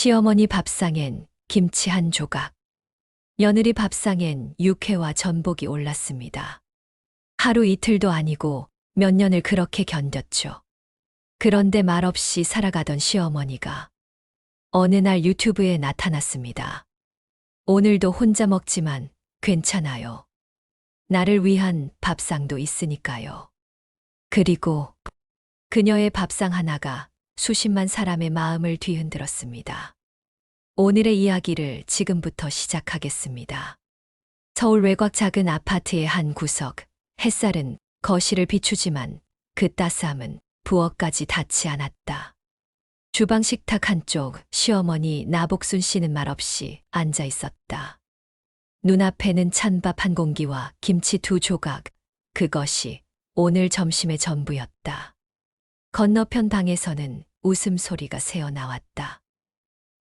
시어머니 밥상엔 김치 한 조각, 며느리 밥상엔 육회와 전복이 올랐습니다. 하루 이틀도 아니고 몇 년을 그렇게 견뎠죠. 그런데 말없이 살아가던 시어머니가 어느 날 유튜브에 나타났습니다. 오늘도 혼자 먹지만 괜찮아요. 나를 위한 밥상도 있으니까요. 그리고 그녀의 밥상 하나가 수십만 사람의 마음을 뒤흔들었습니다. 오늘의 이야기를 지금부터 시작하겠습니다. 서울 외곽 작은 아파트의 한 구석, 햇살은 거실을 비추지만 그 따스함은 부엌까지 닿지 않았다. 주방 식탁 한쪽 시어머니 나복순 씨는 말없이 앉아 있었다. 눈앞에는 찬밥 한 공기와 김치 두 조각, 그것이 오늘 점심의 전부였다. 건너편 방에서는 웃음소리가 새어나왔다.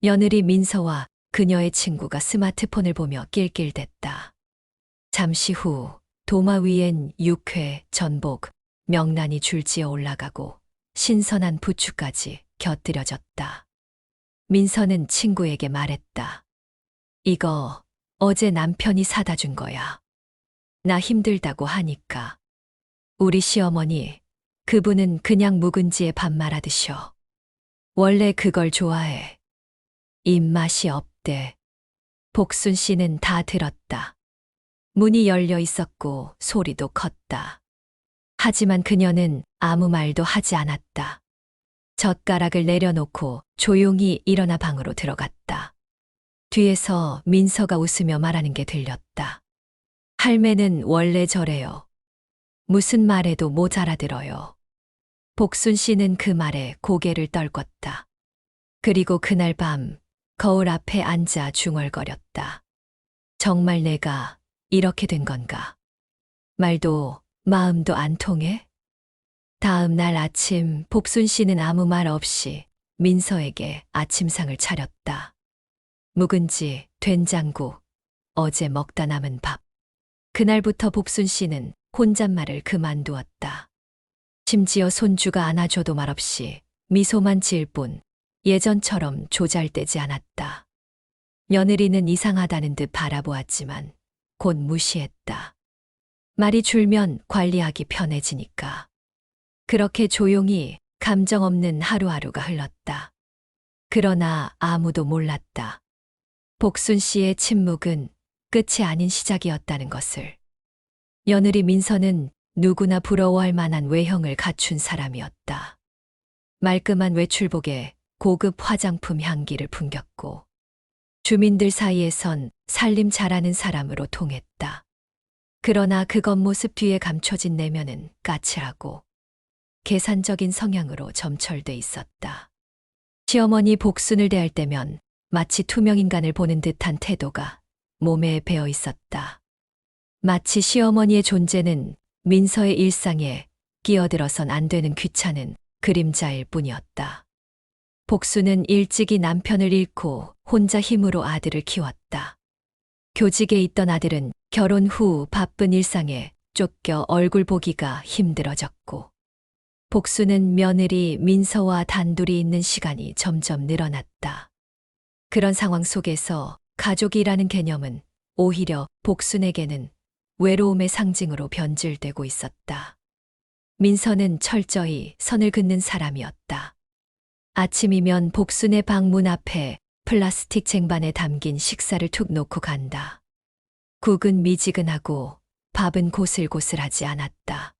며느리 민서와 그녀의 친구가 스마트폰을 보며 낄낄댔다. 잠시 후 도마 위엔 육회, 전복, 명란이 줄지어 올라가고 신선한 부추까지 곁들여졌다. 민서는 친구에게 말했다. 이거 어제 남편이 사다 준 거야. 나 힘들다고 하니까. 우리 시어머니, 그분은 그냥 묵은지에 밥 말아 드셔. 원래 그걸 좋아해. 입맛이 없대. 복순 씨는 다 들었다. 문이 열려 있었고 소리도 컸다. 하지만 그녀는 아무 말도 하지 않았다. 젓가락을 내려놓고 조용히 일어나 방으로 들어갔다. 뒤에서 민서가 웃으며 말하는 게 들렸다. 할매는 원래 저래요. 무슨 말해도 못 알아들어요. 복순 씨는 그 말에 고개를 떨궜다. 그리고 그날 밤 거울 앞에 앉아 중얼거렸다. 정말 내가 이렇게 된 건가? 말도 마음도 안 통해? 다음 날 아침 복순 씨는 아무 말 없이 민서에게 아침상을 차렸다. 묵은지, 된장국, 어제 먹다 남은 밥. 그날부터 복순 씨는 혼잣말을 그만두었다. 심지어 손주가 안아줘도 말없이 미소만 지을 뿐 예전처럼 조잘대지 않았다. 며느리는 이상하다는 듯 바라보았지만 곧 무시했다. 말이 줄면 관리하기 편해지니까. 그렇게 조용히 감정 없는 하루하루가 흘렀다. 그러나 아무도 몰랐다. 복순 씨의 침묵은 끝이 아닌 시작이었다는 것을. 며느리 민서는 누구나 부러워할 만한 외형을 갖춘 사람이었다. 말끔한 외출복에 고급 화장품 향기를 풍겼고 주민들 사이에선 살림 잘하는 사람으로 통했다. 그러나 그 겉모습 뒤에 감춰진 내면은 까칠하고 계산적인 성향으로 점철돼 있었다. 시어머니 복순을 대할 때면 마치 투명인간을 보는 듯한 태도가 몸에 배어 있었다. 마치 시어머니의 존재는 민서의 일상에 끼어들어선 안 되는 귀찮은 그림자일 뿐이었다. 복순은 일찍이 남편을 잃고 혼자 힘으로 아들을 키웠다. 교직에 있던 아들은 결혼 후 바쁜 일상에 쫓겨 얼굴 보기가 힘들어졌고 복순은 며느리 민서와 단둘이 있는 시간이 점점 늘어났다. 그런 상황 속에서 가족이라는 개념은 오히려 복순에게는 외로움의 상징으로 변질되고 있었다. 민서는 철저히 선을 긋는 사람이었다. 아침이면 복순의 방문 앞에 플라스틱 쟁반에 담긴 식사를 툭 놓고 간다. 국은 미지근하고 밥은 고슬고슬하지 않았다.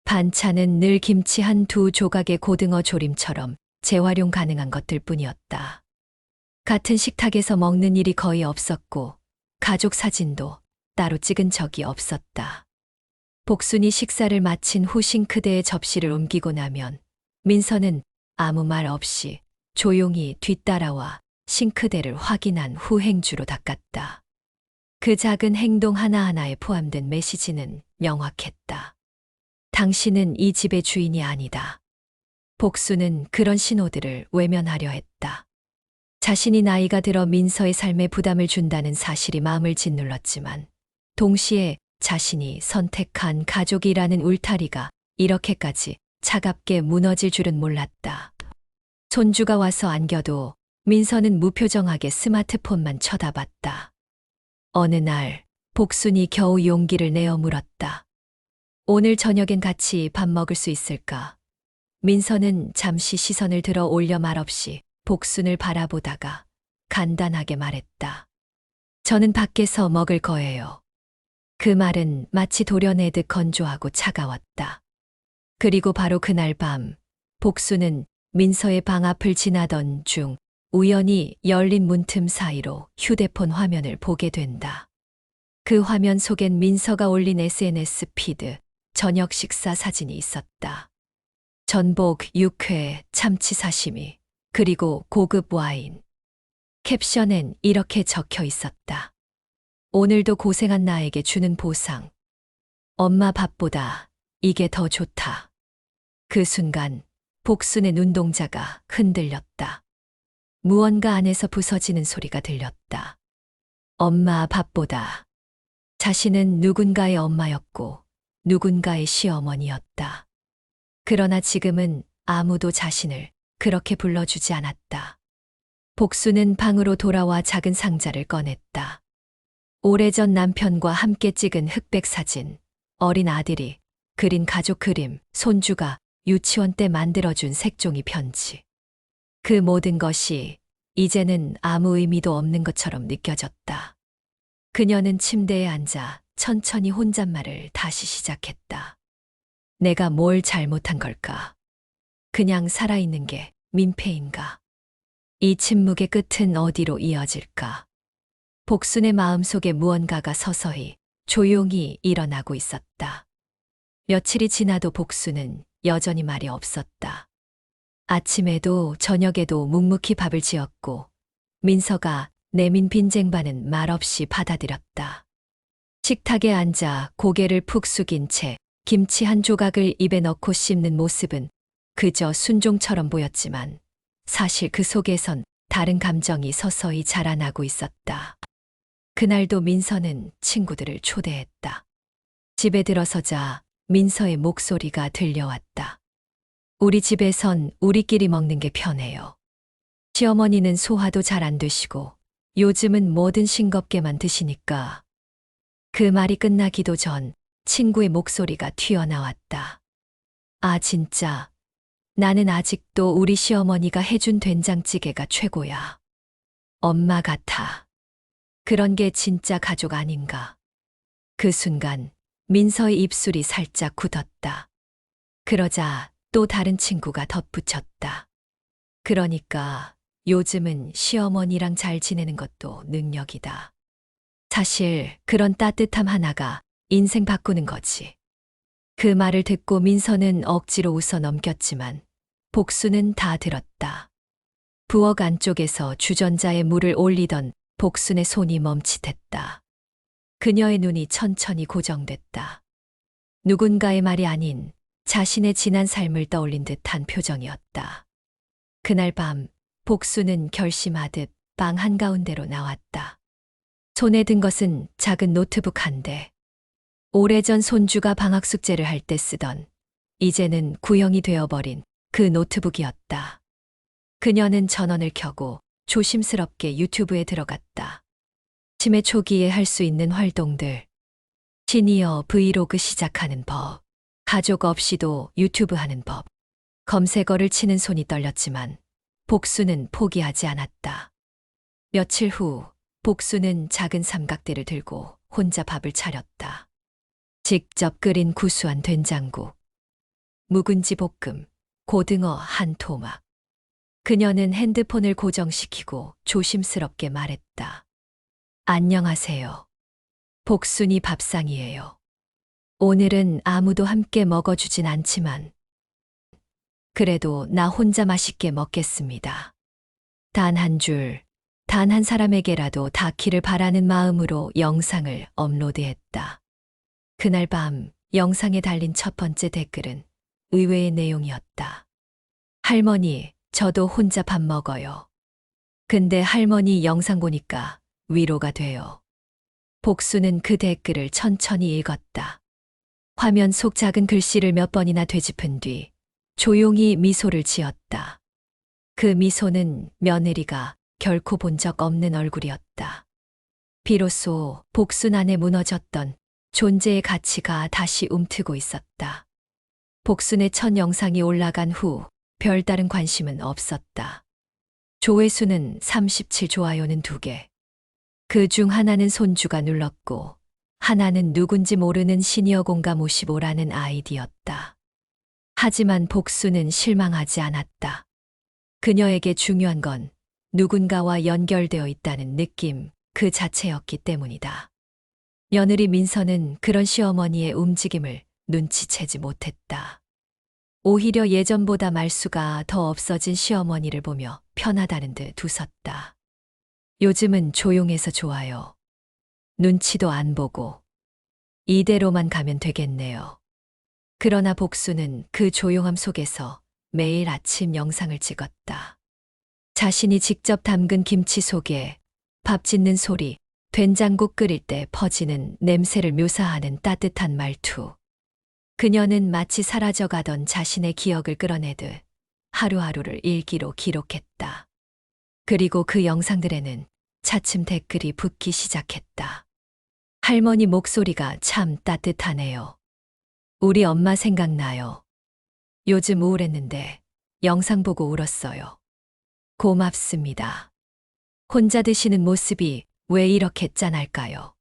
반찬은 늘 김치 한 두 조각의 고등어 조림처럼 재활용 가능한 것들 뿐이었다. 같은 식탁에서 먹는 일이 거의 없었고 가족 사진도 따로 찍은 적이 없었다. 복순이 식사를 마친 후 싱크대에 접시를 옮기고 나면 민서는 아무 말 없이 조용히 뒤따라와 싱크대를 확인한 후 행주로 닦았다. 그 작은 행동 하나하나에 포함된 메시지는 명확했다. 당신은 이 집의 주인이 아니다. 복순은 그런 신호들을 외면하려 했다. 자신이 나이가 들어 민서의 삶에 부담을 준다는 사실이 마음을 짓눌렀지만 동시에 자신이 선택한 가족이라는 울타리가 이렇게까지 차갑게 무너질 줄은 몰랐다. 손주가 와서 안겨도 민서는 무표정하게 스마트폰만 쳐다봤다. 어느 날 복순이 겨우 용기를 내어 물었다. 오늘 저녁엔 같이 밥 먹을 수 있을까? 민서는 잠시 시선을 들어 올려 말없이 복순을 바라보다가 간단하게 말했다. 저는 밖에서 먹을 거예요. 그 말은 마치 도려내듯 건조하고 차가웠다. 그리고 바로 그날 밤, 복순은 민서의 방 앞을 지나던 중 우연히 열린 문틈 사이로 휴대폰 화면을 보게 된다. 그 화면 속엔 민서가 올린 SNS 피드, 저녁 식사 사진이 있었다. 전복, 육회, 참치 사시미, 그리고 고급 와인. 캡션엔 이렇게 적혀 있었다. 오늘도 고생한 나에게 주는 보상. 엄마 밥보다 이게 더 좋다. 그 순간 복순의 눈동자가 흔들렸다. 무언가 안에서 부서지는 소리가 들렸다. 엄마 밥보다. 자신은 누군가의 엄마였고 누군가의 시어머니였다. 그러나 지금은 아무도 자신을 그렇게 불러주지 않았다. 복수는 방으로 돌아와 작은 상자를 꺼냈다. 오래전 남편과 함께 찍은 흑백 사진, 어린 아들이 그린 가족 그림, 손주가 유치원 때 만들어준 색종이 편지. 그 모든 것이 이제는 아무 의미도 없는 것처럼 느껴졌다. 그녀는 침대에 앉아 천천히 혼잣말을 다시 시작했다. 내가 뭘 잘못한 걸까? 그냥 살아있는 게 민폐인가? 이 침묵의 끝은 어디로 이어질까? 복순의 마음속에 무언가가 서서히 조용히 일어나고 있었다. 며칠이 지나도 복순은 여전히 말이 없었다. 아침에도 저녁에도 묵묵히 밥을 지었고 민서가 내민 빈쟁반은 말없이 받아들였다. 식탁에 앉아 고개를 푹 숙인 채 김치 한 조각을 입에 넣고 씹는 모습은 그저 순종처럼 보였지만 사실 그 속에선 다른 감정이 서서히 자라나고 있었다. 그날도 민서는 친구들을 초대했다. 집에 들어서자 민서의 목소리가 들려왔다. 우리 집에선 우리끼리 먹는 게 편해요. 시어머니는 소화도 잘 안 되시고 요즘은 뭐든 싱겁게만 드시니까. 그 말이 끝나기도 전 친구의 목소리가 튀어나왔다. 아, 진짜. 나는 아직도 우리 시어머니가 해준 된장찌개가 최고야. 엄마 같아. 그런 게 진짜 가족 아닌가. 그 순간 민서의 입술이 살짝 굳었다. 그러자 또 다른 친구가 덧붙였다. 그러니까 요즘은 시어머니랑 잘 지내는 것도 능력이다. 사실 그런 따뜻함 하나가 인생 바꾸는 거지. 그 말을 듣고 민서는 억지로 웃어 넘겼지만 복순은 다 들었다. 부엌 안쪽에서 주전자에 물을 올리던 복순의 손이 멈칫했다. 그녀의 눈이 천천히 고정됐다. 누군가의 말이 아닌 자신의 지난 삶을 떠올린 듯한 표정이었다. 그날 밤 복순은 결심하듯 방 한가운데로 나왔다. 손에 든 것은 작은 노트북 한 대. 오래전 손주가 방학 숙제를 할 때 쓰던, 이제는 구형이 되어버린 그 노트북이었다. 그녀는 전원을 켜고 조심스럽게 유튜브에 들어갔다. 치매 초기에 할 수 있는 활동들, 시니어 브이로그 시작하는 법, 가족 없이도 유튜브 하는 법. 검색어를 치는 손이 떨렸지만 복수는 포기하지 않았다. 며칠 후 복수는 작은 삼각대를 들고 혼자 밥을 차렸다. 직접 끓인 구수한 된장국, 묵은지 볶음, 고등어 한 토막. 그녀는 핸드폰을 고정시키고 조심스럽게 말했다. 안녕하세요. 복순이 밥상이에요. 오늘은 아무도 함께 먹어주진 않지만 그래도 나 혼자 맛있게 먹겠습니다. 단 한 줄, 단 한 사람에게라도 닿기를 바라는 마음으로 영상을 업로드했다. 그날 밤 영상에 달린 첫 번째 댓글은 의외의 내용이었다. 할머니, 저도 혼자 밥 먹어요. 근데 할머니 영상 보니까 위로가 돼요. 복수는 그 댓글을 천천히 읽었다. 화면 속 작은 글씨를 몇 번이나 되짚은 뒤 조용히 미소를 지었다. 그 미소는 며느리가 결코 본 적 없는 얼굴이었다. 비로소 복순 안에 무너졌던 존재의 가치가 다시 움트고 있었다. 복순의 첫 영상이 올라간 후 별다른 관심은 없었다. 조회수는 37 좋아요는 2개. 그 중 하나는 손주가 눌렀고 하나는 누군지 모르는 시니어 공감 55라는 아이디였다. 하지만 복수는 실망하지 않았다. 그녀에게 중요한 건 누군가와 연결되어 있다는 느낌 그 자체였기 때문이다. 며느리 민서는 그런 시어머니의 움직임을 눈치채지 못했다. 오히려 예전보다 말수가 더 없어진 시어머니를 보며 편하다는 듯 웃었다. 요즘은 조용해서 좋아요. 눈치도 안 보고 이대로만 가면 되겠네요. 그러나 복수는 그 조용함 속에서 매일 아침 영상을 찍었다. 자신이 직접 담근 김치 속에 밥 짓는 소리, 된장국 끓일 때 퍼지는 냄새를 묘사하는 따뜻한 말투. 그녀는 마치 사라져가던 자신의 기억을 끌어내듯 하루하루를 일기로 기록했다. 그리고 그 영상들에는 차츰 댓글이 붙기 시작했다. 할머니 목소리가 참 따뜻하네요. 우리 엄마 생각나요. 요즘 우울했는데 영상 보고 울었어요. 고맙습니다. 혼자 드시는 모습이 왜 이렇게 짠할까요?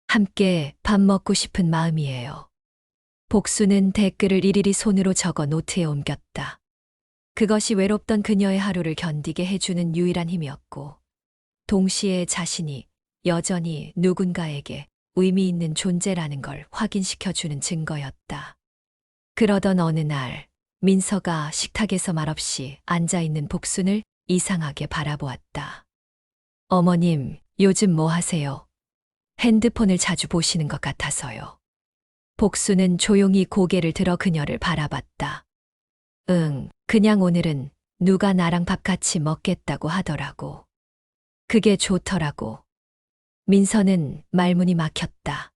함께 밥 먹고 싶은 마음이에요. 복수는 댓글을 일일이 손으로 적어 노트에 옮겼다. 그것이 외롭던 그녀의 하루를 견디게 해주는 유일한 힘이었고, 동시에 자신이 여전히 누군가에게 의미 있는 존재라는 걸 확인시켜주는 증거였다. 그러던 어느 날, 민서가 식탁에서 말없이 앉아있는 복순을 이상하게 바라보았다. 어머님, 요즘 뭐 하세요? 핸드폰을 자주 보시는 것 같아서요. 복수는 조용히 고개를 들어 그녀를 바라봤다. 그냥 오늘은 누가 나랑 밥 같이 먹겠다고 하더라고. 그게 좋더라고. 민서는 말문이 막혔다.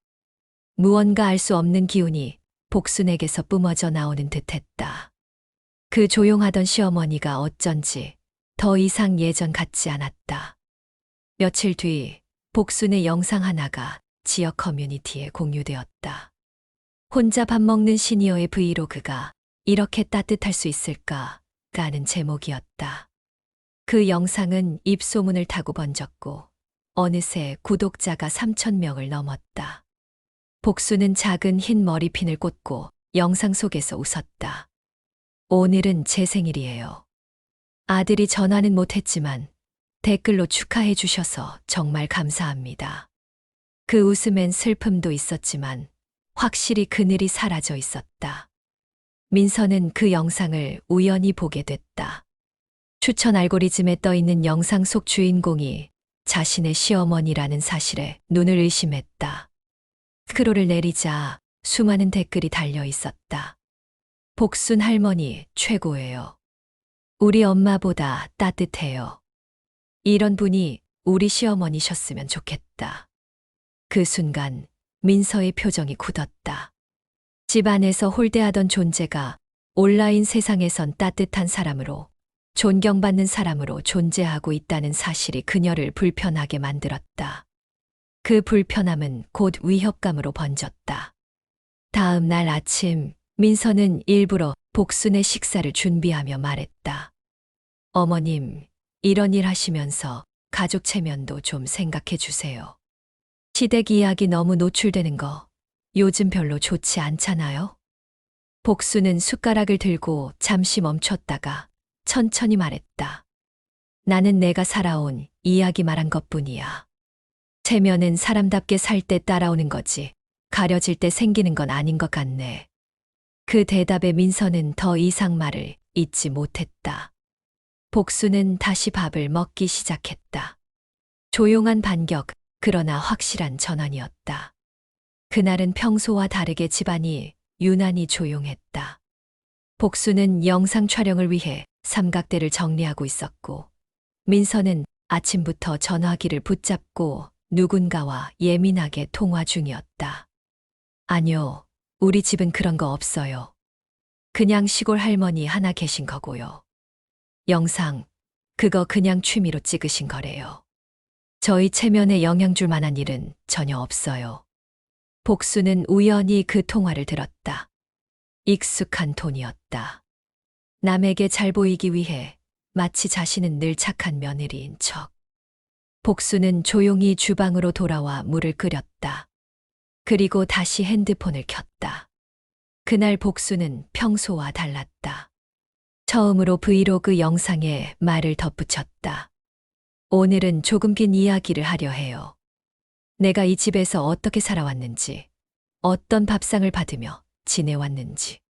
무언가 알 수 없는 기운이 복순에게서 뿜어져 나오는 듯했다. 그 조용하던 시어머니가 어쩐지 더 이상 예전 같지 않았다. 며칠 뒤 복순의 영상 하나가 지역 커뮤니티에 공유되었다. 혼자 밥 먹는 시니어의 브이로그가 이렇게 따뜻할 수 있을까라는 제목이었다. 그 영상은 입소문을 타고 번졌고 어느새 구독자가 3,000명을 넘었다. 복수는 작은 흰 머리핀을 꽂고 영상 속에서 웃었다. 오늘은 제 생일이에요. 아들이 전화는 못했지만 댓글로 축하해 주셔서 정말 감사합니다. 그 웃음엔 슬픔도 있었지만 확실히 그늘이 사라져 있었다. 민서는 그 영상을 우연히 보게 됐다. 추천 알고리즘에 떠 있는 영상 속 주인공이 자신의 시어머니라는 사실에 눈을 의심했다. 스크롤을 내리자 수많은 댓글이 달려 있었다. 복순 할머니 최고예요. 우리 엄마보다 따뜻해요. 이런 분이 우리 시어머니셨으면 좋겠다. 그 순간 민서의 표정이 굳었다. 집안에서 홀대하던 존재가 온라인 세상에선 따뜻한 사람으로 존경받는 사람으로 존재하고 있다는 사실이 그녀를 불편하게 만들었다. 그 불편함은 곧 위협감으로 번졌다. 다음 날 아침 민서는 일부러 복순의 식사를 준비하며 말했다. 어머님, 이런 일 하시면서 가족 체면도 좀 생각해 주세요. 시댁 이야기 너무 노출되는 거 요즘 별로 좋지 않잖아요? 복수는 숟가락을 들고 잠시 멈췄다가 천천히 말했다. 나는 내가 살아온 이야기 말한 것뿐이야. 체면은 사람답게 살 때 따라오는 거지 가려질 때 생기는 건 아닌 것 같네. 그 대답에 민서는 더 이상 말을 잇지 못했다. 복수는 다시 밥을 먹기 시작했다. 조용한 반격, 그러나 확실한 전환이었다. 그날은 평소와 다르게 집안이 유난히 조용했다. 복수는 영상 촬영을 위해 삼각대를 정리하고 있었고, 민서는 아침부터 전화기를 붙잡고 누군가와 예민하게 통화 중이었다. 아니요, 우리 집은 그런 거 없어요. 그냥 시골 할머니 하나 계신 거고요. 영상, 그거 그냥 취미로 찍으신 거래요. 저희 체면에 영향 줄 만한 일은 전혀 없어요. 복수는 우연히 그 통화를 들었다. 익숙한 톤이었다. 남에게 잘 보이기 위해 마치 자신은 늘 착한 며느리인 척. 복수는 조용히 주방으로 돌아와 물을 끓였다. 그리고 다시 핸드폰을 켰다. 그날 복수는 평소와 달랐다. 처음으로 브이로그 영상에 말을 덧붙였다. 오늘은 조금 긴 이야기를 하려 해요. 내가 이 집에서 어떻게 살아왔는지, 어떤 밥상을 받으며 지내왔는지.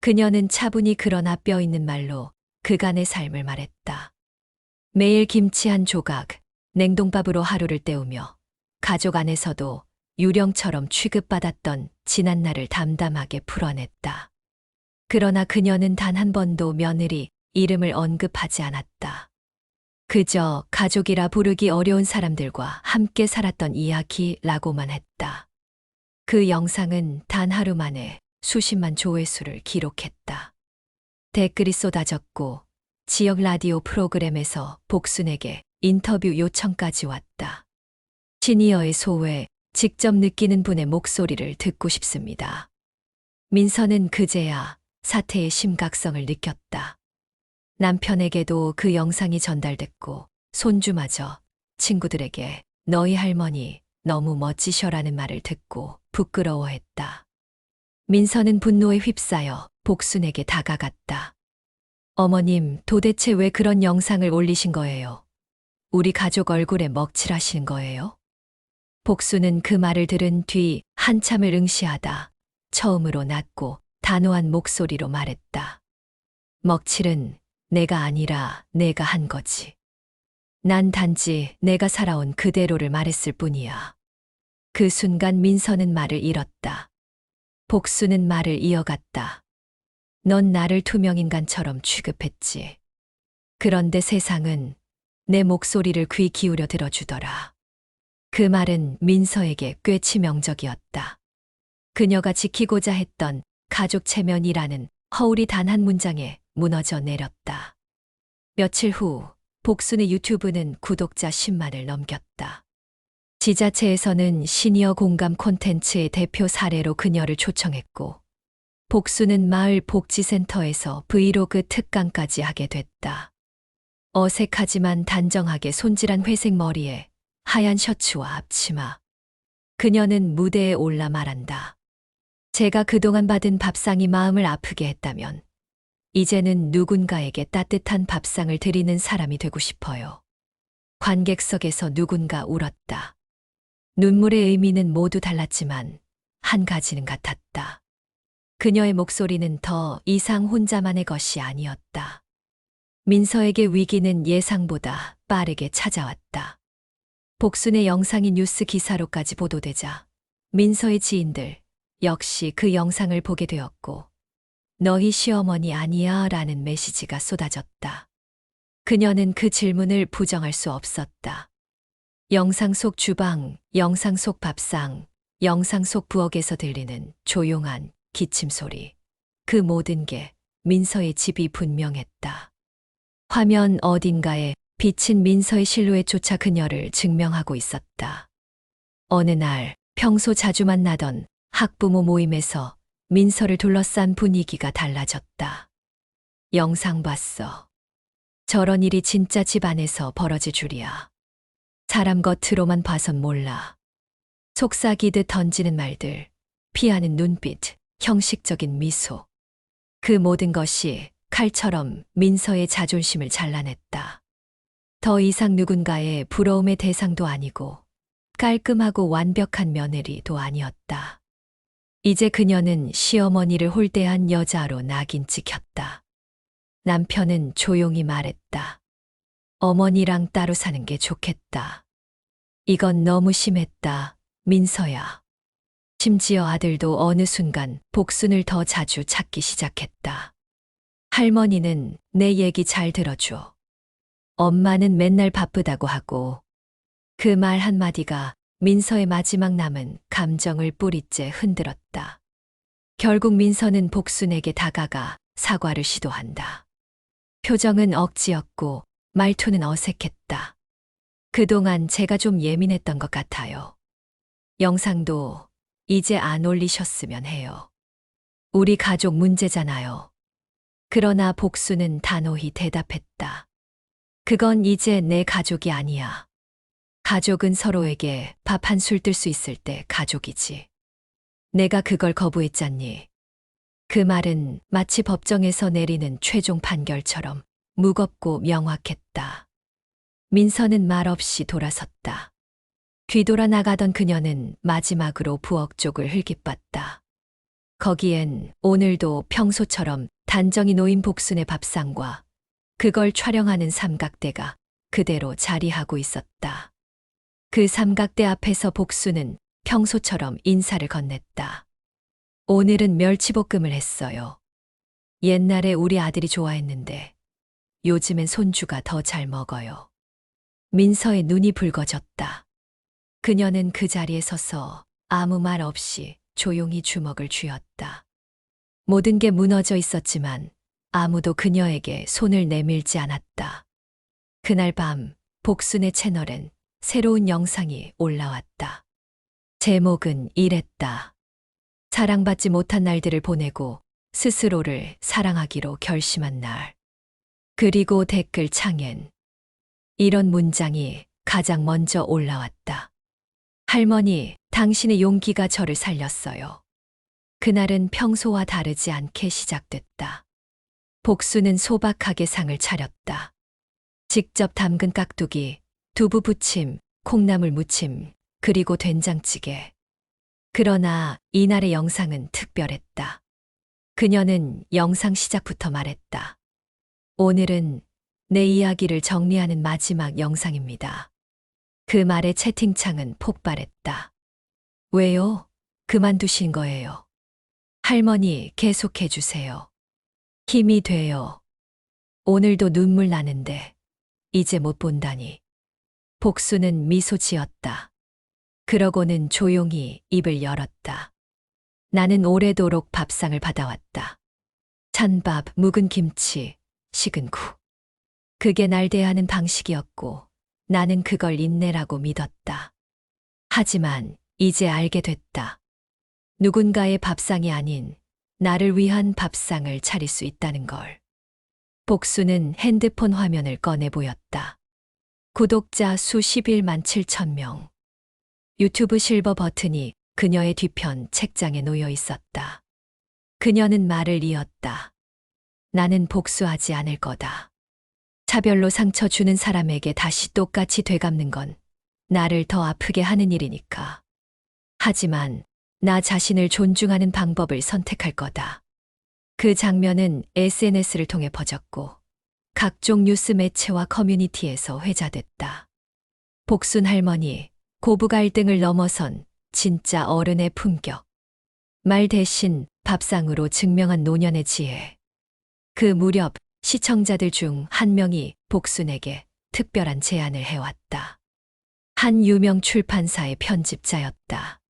그녀는 차분히 그러나 뼈 있는 말로 그간의 삶을 말했다. 매일 김치 한 조각, 냉동밥으로 하루를 때우며 가족 안에서도 유령처럼 취급받았던 지난날을 담담하게 풀어냈다. 그러나 그녀는 단 한 번도 며느리 이름을 언급하지 않았다. 그저 가족이라 부르기 어려운 사람들과 함께 살았던 이야기라고만 했다. 그 영상은 단 하루 만에 수십만 조회수를 기록했다. 댓글이 쏟아졌고 지역 라디오 프로그램에서 복순에게 인터뷰 요청까지 왔다. 시니어의 소외, 직접 느끼는 분의 목소리를 듣고 싶습니다. 민서는 그제야 사태의 심각성을 느꼈다. 남편에게도 그 영상이 전달됐고 손주마저 친구들에게 너희 할머니 너무 멋지셔라는 말을 듣고 부끄러워했다. 민서는 분노에 휩싸여 복순에게 다가갔다. 어머님, 도대체 왜 그런 영상을 올리신 거예요? 우리 가족 얼굴에 먹칠하시는 거예요? 복순은 그 말을 들은 뒤 한참을 응시하다 처음으로 낮고 단호한 목소리로 말했다. 먹칠은 내가 아니라 내가 한 거지. 난 단지 내가 살아온 그대로를 말했을 뿐이야. 그 순간 민서는 말을 잃었다. 복수는 말을 이어갔다. 넌 나를 투명인간처럼 취급했지. 그런데 세상은 내 목소리를 귀 기울여 들어주더라. 그 말은 민서에게 꽤 치명적이었다. 그녀가 지키고자 했던 가족 체면이라는 허울이 단 한 문장에 무너져 내렸다. 며칠 후 복순의 유튜브는 구독자 10만을 넘겼다. 지자체에서는 시니어 공감 콘텐츠의 대표 사례로 그녀를 초청했고 복순은 마을 복지센터에서 브이로그 특강까지 하게 됐다. 어색하지만 단정하게 손질한 회색 머리에 하얀 셔츠와 앞치마. 그녀는 무대에 올라 말한다. 제가 그동안 받은 밥상이 마음을 아프게 했다면 이제는 누군가에게 따뜻한 밥상을 드리는 사람이 되고 싶어요. 관객석에서 누군가 울었다. 눈물의 의미는 모두 달랐지만 한 가지는 같았다. 그녀의 목소리는 더 이상 혼자만의 것이 아니었다. 민서에게 위기는 예상보다 빠르게 찾아왔다. 복순의 영상이 뉴스 기사로까지 보도되자 민서의 지인들 역시 그 영상을 보게 되었고 너희 시어머니 아니야 라는 메시지가 쏟아졌다. 그녀는 그 질문을 부정할 수 없었다. 영상 속 주방, 영상 속 밥상, 영상 속 부엌에서 들리는 조용한 기침 소리. 그 모든 게 민서의 집이 분명했다. 화면 어딘가에 비친 민서의 실루엣조차 그녀를 증명하고 있었다. 어느 날 평소 자주 만나던 학부모 모임에서 민서를 둘러싼 분위기가 달라졌다. 영상 봤어. 저런 일이 진짜 집안에서 벌어질 줄이야. 사람 겉으로만 봐선 몰라. 속삭이듯 던지는 말들, 피하는 눈빛, 형식적인 미소. 그 모든 것이 칼처럼 민서의 자존심을 잘라냈다. 더 이상 누군가의 부러움의 대상도 아니고 깔끔하고 완벽한 며느리도 아니었다. 이제 그녀는 시어머니를 홀대한 여자로 낙인 찍혔다. 남편은 조용히 말했다. 어머니랑 따로 사는 게 좋겠다. 이건 너무 심했다, 민서야. 심지어 아들도 어느 순간 복순을 더 자주 찾기 시작했다. 할머니는 내 얘기 잘 들어줘. 엄마는 맨날 바쁘다고 하고. 그 말 한마디가 민서의 마지막 남은 감정을 뿌리째 흔들었다. 결국 민서는 복순에게 다가가 사과를 시도한다. 표정은 억지였고 말투는 어색했다. 그동안 제가 좀 예민했던 것 같아요. 영상도 이제 안 올리셨으면 해요. 우리 가족 문제잖아요. 그러나 복수는 단호히 대답했다. 그건 이제 내 가족이 아니야. 가족은 서로에게 밥 한 술 뜰 수 있을 때 가족이지. 내가 그걸 거부했잖니. 그 말은 마치 법정에서 내리는 최종 판결처럼 무겁고 명확했다. 민서는 말없이 돌아섰다. 뒤돌아 나가던 그녀는 마지막으로 부엌 쪽을 흘깃봤다. 거기엔 오늘도 평소처럼 단정히 놓인 복순의 밥상과 그걸 촬영하는 삼각대가 그대로 자리하고 있었다. 그 삼각대 앞에서 복순은 평소처럼 인사를 건넸다. 오늘은 멸치볶음을 했어요. 옛날에 우리 아들이 좋아했는데 요즘엔 손주가 더 잘 먹어요. 민서의 눈이 붉어졌다. 그녀는 그 자리에 서서 아무 말 없이 조용히 주먹을 쥐었다. 모든 게 무너져 있었지만 아무도 그녀에게 손을 내밀지 않았다. 그날 밤 복순의 채널엔 새로운 영상이 올라왔다. 제목은 이랬다. 사랑받지 못한 날들을 보내고 스스로를 사랑하기로 결심한 날. 그리고 댓글 창엔 이런 문장이 가장 먼저 올라왔다. 할머니, 당신의 용기가 저를 살렸어요. 그날은 평소와 다르지 않게 시작됐다. 복수는 소박하게 상을 차렸다. 직접 담근 깍두기, 두부 부침, 콩나물 무침, 그리고 된장찌개. 그러나 이날의 영상은 특별했다. 그녀는 영상 시작부터 말했다. 오늘은 내 이야기를 정리하는 마지막 영상입니다. 그 말에 채팅창은 폭발했다. 왜요? 그만두신 거예요. 할머니, 계속해 주세요. 힘이 돼요. 오늘도 눈물 나는데 이제 못 본다니. 복수는 미소 지었다. 그러고는 조용히 입을 열었다. 나는 오래도록 밥상을 받아왔다. 찬밥, 묵은 김치, 식은 국. 그게 날 대하는 방식이었고 나는 그걸 인내라고 믿었다. 하지만 이제 알게 됐다. 누군가의 밥상이 아닌 나를 위한 밥상을 차릴 수 있다는 걸. 복수는 핸드폰 화면을 꺼내 보였다. 구독자 수 11만 7천 명. 유튜브 실버 버튼이 그녀의 뒤편 책장에 놓여 있었다. 그녀는 말을 이었다. 나는 복수하지 않을 거다. 차별로 상처 주는 사람에게 다시 똑같이 되갚는 건 나를 더 아프게 하는 일이니까. 하지만 나 자신을 존중하는 방법을 선택할 거다. 그 장면은 SNS를 통해 퍼졌고 각종 뉴스 매체와 커뮤니티에서 회자됐다. 복순 할머니, 고부 갈등을 넘어선 진짜 어른의 품격. 말 대신 밥상으로 증명한 노년의 지혜. 그 무렵 시청자들 중 한 명이 복순에게 특별한 제안을 해왔다. 한 유명 출판사의 편집자였다.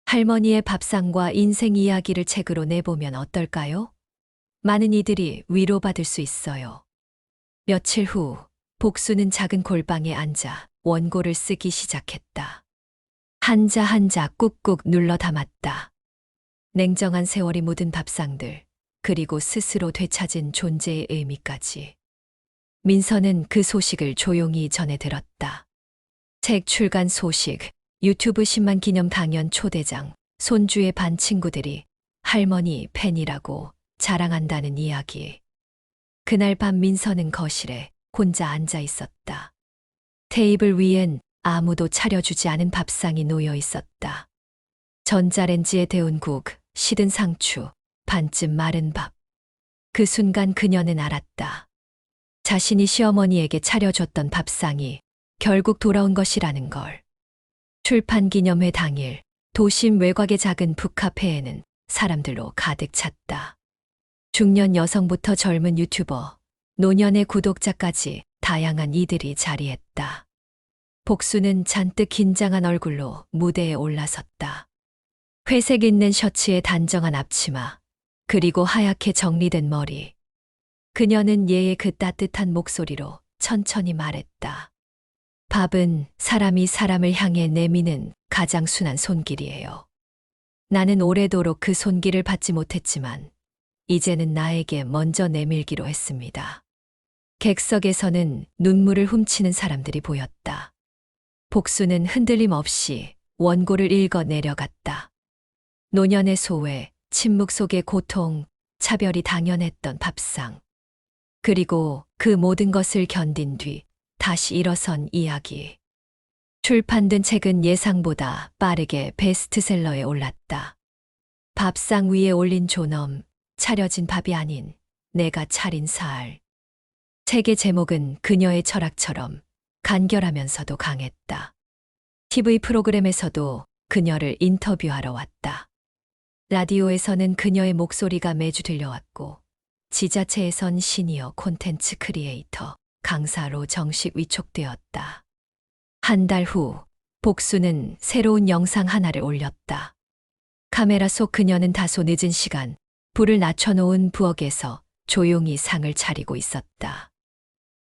할머니의 밥상과 인생 이야기를 책으로 내보면 어떨까요? 많은 이들이 위로받을 수 있어요. 며칠 후 복수는 작은 골방에 앉아 원고를 쓰기 시작했다. 한자 한자 꾹꾹 눌러 담았다. 냉정한 세월이 묻은 밥상들, 그리고 스스로 되찾은 존재의 의미까지. 민서는 그 소식을 조용히 전해 들었다. 책 출간 소식, 유튜브 10만 기념 강연 초대장, 손주의 반 친구들이 할머니 팬이라고 자랑한다는 이야기. 그날 밤 민서는 거실에 혼자 앉아 있었다. 테이블 위엔 아무도 차려주지 않은 밥상이 놓여 있었다. 전자레인지에 데운 국, 시든 상추, 반쯤 마른 밥. 그 순간 그녀는 알았다. 자신이 시어머니에게 차려줬던 밥상이 결국 돌아온 것이라는 걸. 출판 기념회 당일, 도심 외곽의 작은 북카페에는 사람들로 가득 찼다. 중년 여성부터 젊은 유튜버, 노년의 구독자까지 다양한 이들이 자리했다. 복수는 잔뜩 긴장한 얼굴로 무대에 올라섰다. 회색 있는 셔츠에 단정한 앞치마, 그리고 하얗게 정리된 머리. 그녀는 예의 그 따뜻한 목소리로 천천히 말했다. 밥은 사람이 사람을 향해 내미는 가장 순한 손길이에요. 나는 오래도록 그 손길을 받지 못했지만 이제는 나에게 먼저 내밀기로 했습니다. 객석에서는 눈물을 훔치는 사람들이 보였다. 복수는 흔들림 없이 원고를 읽어 내려갔다. 노년의 소외, 침묵 속의 고통, 차별이 당연했던 밥상. 그리고 그 모든 것을 견딘 뒤 다시 일어선 이야기. 출판된 책은 예상보다 빠르게 베스트셀러에 올랐다. 밥상 위에 올린 존엄, 차려진 밥이 아닌 내가 차린 살. 책의 제목은 그녀의 철학처럼 간결하면서도 강했다. TV 프로그램에서도 그녀를 인터뷰하러 왔다. 라디오에서는 그녀의 목소리가 매주 들려왔고, 지자체에선 시니어 콘텐츠 크리에이터, 강사로 정식 위촉되었다. 한 달 후, 복수는 새로운 영상 하나를 올렸다. 카메라 속 그녀는 다소 늦은 시간, 불을 낮춰놓은 부엌에서 조용히 상을 차리고 있었다.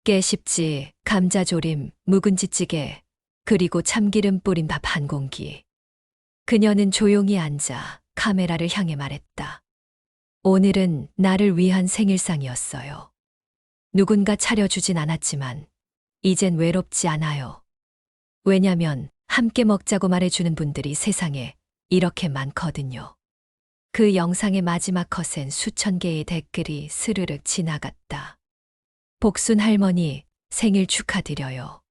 깨십지, 감자조림, 묵은지찌개, 그리고 참기름 뿌린 밥 한 공기. 그녀는 조용히 앉아 카메라를 향해 말했다. 오늘은 나를 위한 생일상이었어요. 누군가 차려주진 않았지만 이젠 외롭지 않아요. 왜냐면 함께 먹자고 말해주는 분들이 세상에 이렇게 많거든요. 그 영상의 마지막 컷엔 수천 개의 댓글이 스르륵 지나갔다. 복순 할머니, 생일 축하드려요.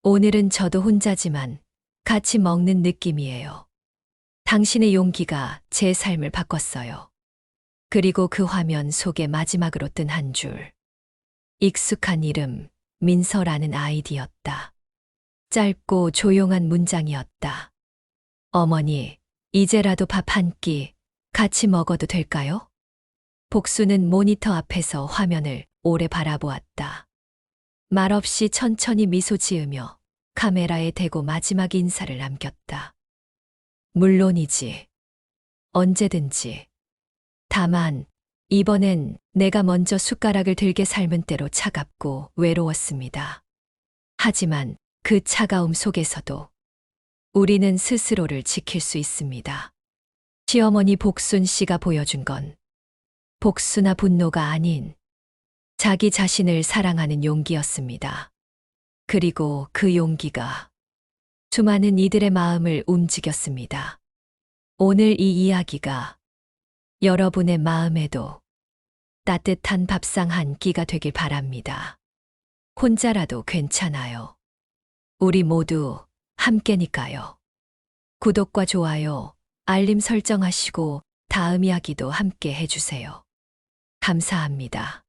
오늘은 저도 혼자지만 같이 먹는 느낌이에요. 당신의 용기가 제 삶을 바꿨어요. 그리고 그 화면 속에 마지막으로 뜬 한 줄. 익숙한 이름, 민서라는 아이디였다. 짧고 조용한 문장이었다. 어머니, 이제라도 밥 한 끼 같이 먹어도 될까요? 복수는 모니터 앞에서 화면을 오래 바라보았다. 말없이 천천히 미소 지으며 카메라에 대고 마지막 인사를 남겼다. 물론이지. 언제든지. 다만 이번엔 내가 먼저 숟가락을 들게 삶은 때로 차갑고 외로웠습니다. 하지만 그 차가움 속에서도 우리는 스스로를 지킬 수 있습니다. 시어머니 복순 씨가 보여준 건 복수나 분노가 아닌 자기 자신을 사랑하는 용기였습니다. 그리고 그 용기가 수많은 이들의 마음을 움직였습니다. 오늘 이 이야기가 여러분의 마음에도 따뜻한 밥상 한 끼가 되길 바랍니다. 혼자라도 괜찮아요. 우리 모두 함께니까요. 구독과 좋아요, 알림 설정하시고 다음 이야기도 함께 해주세요. 감사합니다.